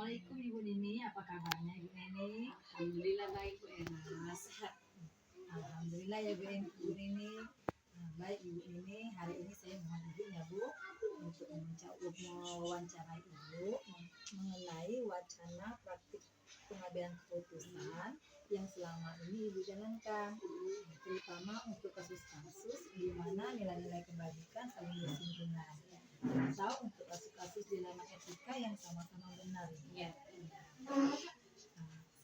Assalamualaikum Ibu Nini, apa kabarnya Ibu Nini? Alhamdulillah baik Bu Ena, sehat. Alhamdulillah ya Bu Nini. Baik Ibu Nini, hari ini saya mohon izin ya Bu untuk mewawancarai Ibu mengenai wacana praktik pengambilan keputusan yang selama ini Ibu jalankan, terutama untuk kasus-kasus di mana nilai-nilai kebajikan saling bersinggungan, atau untuk kasus-kasus dilema etika yang sama-sama benar. Ya.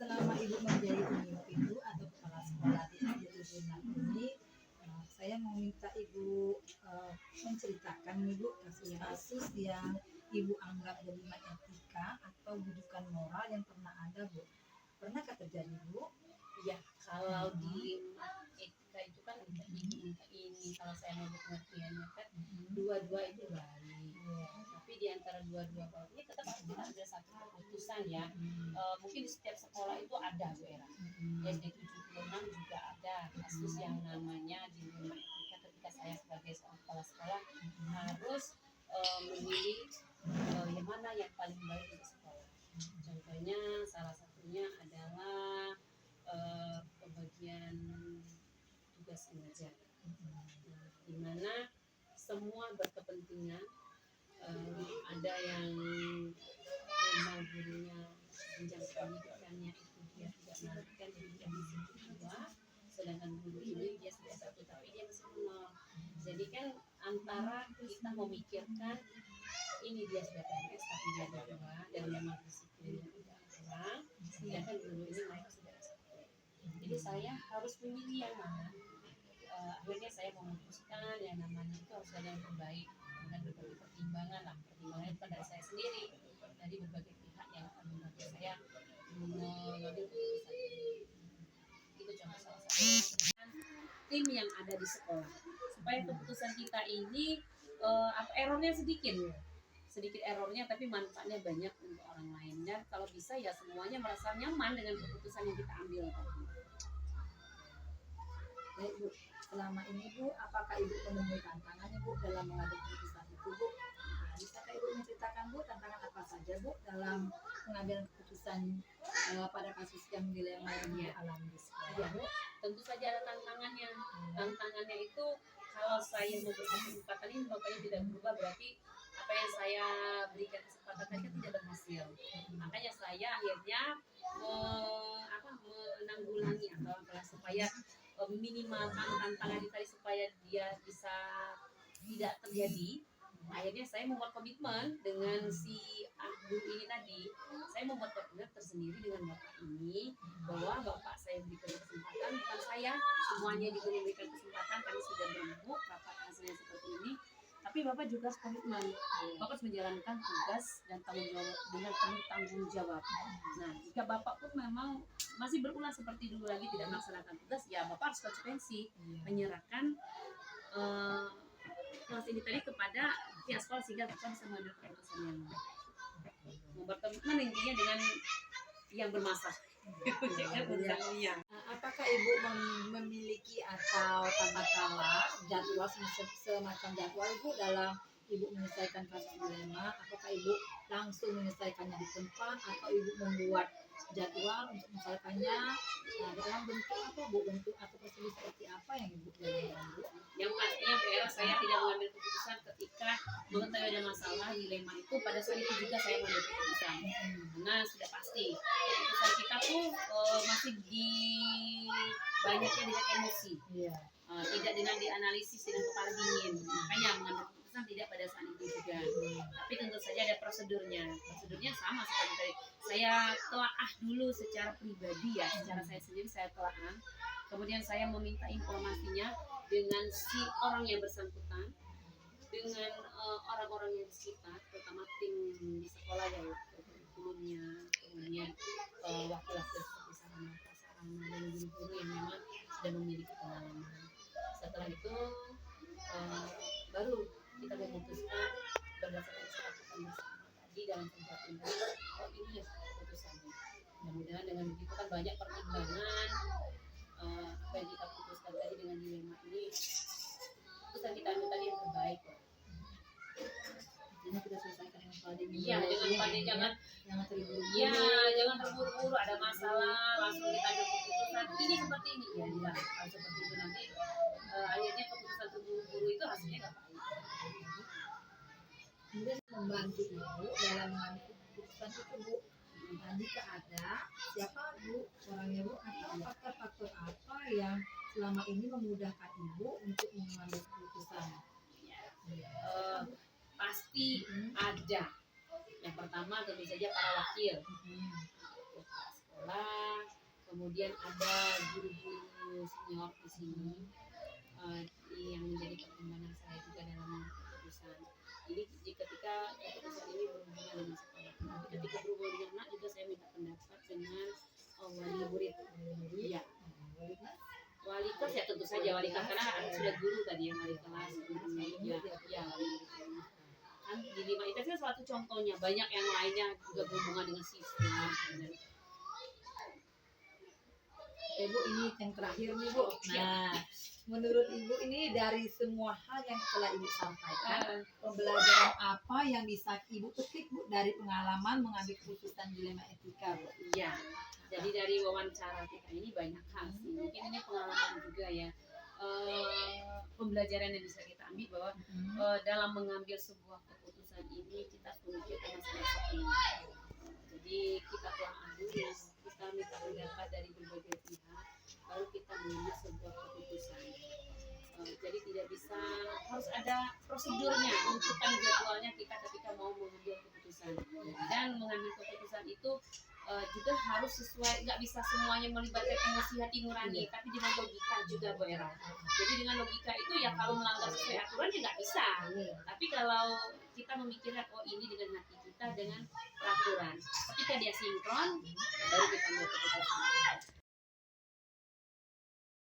Selama Ibu menjadi pemimpin Bu atau kepala sekolah di SD Tujuan ini, saya mau minta Ibu menceritakan nih Bu kasus-kasus yang Ibu anggap dilema etika atau bujukan moral yang pernah ada Bu. Pernahkah terjadi Bu? Ya, kalau di etika itu kan ini kalau saya mau pengertiannya kan dua-dua itu baik. Tapi di antara dua-dua baik ini tetap ada satu keputusan ya. Mungkin di setiap sekolah itu ada Bu Era. SD 76 juga ada kasus yang namanya dilema etika ketika saya sebagai seorang kepala sekolah harus memilih yang mana yang paling baik untuk sekolah. Contohnya salah satunya adalah pembagian tugas mengajar, di mana semua berkepentingan. Ada yang memang gurunya jenjang pendidikannya itu dia tidak melanjutkan jadi dia masih dua, sedangkan guru ini dia sudah satu tapi dia masih nol. Jadi kan antara kita memikirkan ini dia sudah PNS tapi dia ada dua dan memang disiplinnya tidak kurang, sedangkan guru ini mereka sudah satu. Jadi saya harus memilih yang mana. Akhirnya saya memutuskan yang namanya itu harus ada yang terbaik dengan berbagai pertimbangan pada saya sendiri dari berbagai pihak yang akan membantu saya mengambil keputusan ini. Itu contoh salah satu tim yang ada di sekolah supaya keputusan kita ini errornya sedikit errornya tapi manfaatnya banyak untuk orang lain, dan kalau bisa ya semuanya merasa nyaman dengan keputusan yang kita ambil. Baik Bu, selama ini Bu, apakah Ibu menemui tantangannya Bu dalam mengambil keputusan itu Bu? Bisakah Ibu menceritakan Bu tantangan apa saja Bu dalam mengambil keputusan pada kasus yang dilema yang dialami di sekolah? Ya, Bu, tentu saja ada tantangannya. Tantangannya itu kalau saya memberikan kesempatan ini bapaknya tidak berubah, berarti apa yang saya berikan kesempatan tadi tidak berhasil. Makanya saya akhirnya menanggulangi atau supaya meminimalkan tantangan ini tadi supaya dia bisa tidak terjadi. Akhirnya saya membuat komitmen dengan si guru ini tadi. Saya membuat komitmen tersendiri dengan bapak ini bahwa bapak saya berikan kesempatan, bukan saya semuanya diberikan kesempatan. Kami sudah berembuk rapat hasilnya seperti ini, tapi bapak juga harus komitmen. Bapak harus menjalankan tugas dan tanggung jawab dengan penuh tanggung jawab. Nah, jika bapak pun memang masih berulang seperti dulu lagi tidak melaksanakan tugas, ya bapak harus konsekuensi menyerahkan kelas ini tadi kepada pihak sekolah sehingga bapak bisa mengambil keputusan yang membuat komitmen intinya dengan yang bermasalah. Apakah Ibu memiliki atau katakanlah jadwal semacam jadwal Ibu dalam Ibu menyelesaikan kasus dilema? Apakah Ibu langsung menyelesaikannya di tempat atau Ibu membuat jadwal untuk menyelesaikannya dalam bentuk apa Bu, bentuk atau prosedur seperti apa yang Ibu jalankan Bu? Yang pastinya Bu Era, saya tidak mengambil keputusan ketika mengetahui ada masalah dilema itu. Pada saat itu juga saya mengambil keputusan karena sudah pasti keputusan kita tuh masih di banyaknya dengan emosi, tidak dengan dianalisis dengan kepala dingin. Makanya mengambil keputusan tidak pada saat itu juga. Tapi tentu saja ada prosedurnya sama seperti tadi. Saya telaah dulu secara pribadi ya, secara saya sendiri saya telaah. Kemudian saya meminta informasinya dengan si orang yang bersangkutan, dengan orang-orang yang di sekitar, terutama tim di sekolah ya, kurikulumnya, kemudian wakil-wakil seperti sarana prasarana dan guru-guru yang memang sudah memiliki pengalaman. Setelah itu baru kita memutuskan berdasarkan kesepakatan bersama tadi dalam tempat ini. Oh ini ya keputusannya. Mudah-mudahan dengan begitu kan banyak pertimbangan apa yang kita putuskan tadi dengan dilema ini, keputusan kita ambil tadi yang terbaik. Ini kita selesaikan dengan kepala dingin. Iya, dengan kepala dingin, jangan jangan terburu-buru. Ya, jangan terburu-buru, ada masalah langsung kita ambil keputusan ini seperti ini ya, bilang kalau seperti itu nanti akhirnya keputusan terburu-buru itu hasilnya nggak baik. Kemudian membantu ibu dalam mengambil keputusan itu bu. Nah, jika ada siapa bu orangnya bu atau faktor-faktor apa yang selama ini memudahkan ibu untuk mengambil keputusan? Eh, pasti ada. Yang pertama tentu saja para wakil kepala sekolah, kemudian ada guru-guru senior di sini yang menjadi pertimbangan saya juga dalam keputusan. Jadi ketika keputusan ini berhubungan dengan sekolah, tapi ketika berhubungan dengan anak juga saya minta pendapat dengan wali murid. Iya. Wali kelas ya tentu saja wali kelas karena sudah guru tadi yang wali kelas. Ya wali murid. Kan di 5 ITS kan suatu contohnya, banyak yang lainnya juga berhubungan dengan sistem. Ibu ini yang terakhir nih bu. Nah, menurut ibu ini dari semua hal yang telah ibu sampaikan, pembelajaran apa yang bisa ibu petik bu dari pengalaman mengambil keputusan dilema etika bu? Iya. Jadi dari wawancara kita ini banyak hal sih. Mungkin ini pengalaman juga ya. Pembelajaran yang bisa kita ambil bahwa dalam mengambil sebuah keputusan ini kita harus memikirkan masa ini. Jadi kita telah dulu, kita minta pendapat dari berbagai pihak, lalu kita mengambil sebuah keputusan. Jadi tidak bisa, harus ada prosedurnya, untukan jadwalnya kita ketika mau mengambil keputusan. Dan mengambil keputusan itu juga harus sesuai, nggak bisa semuanya melibatkan emosi hati nurani, tapi dengan logika juga Bu Era. Jadi dengan logika itu ya kalau melanggar sesuai aturan ya nggak bisa. Tapi kalau kita memikirkan oh ini dengan hati kita dengan peraturan, ketika dia sinkron baru kita ambil keputusan.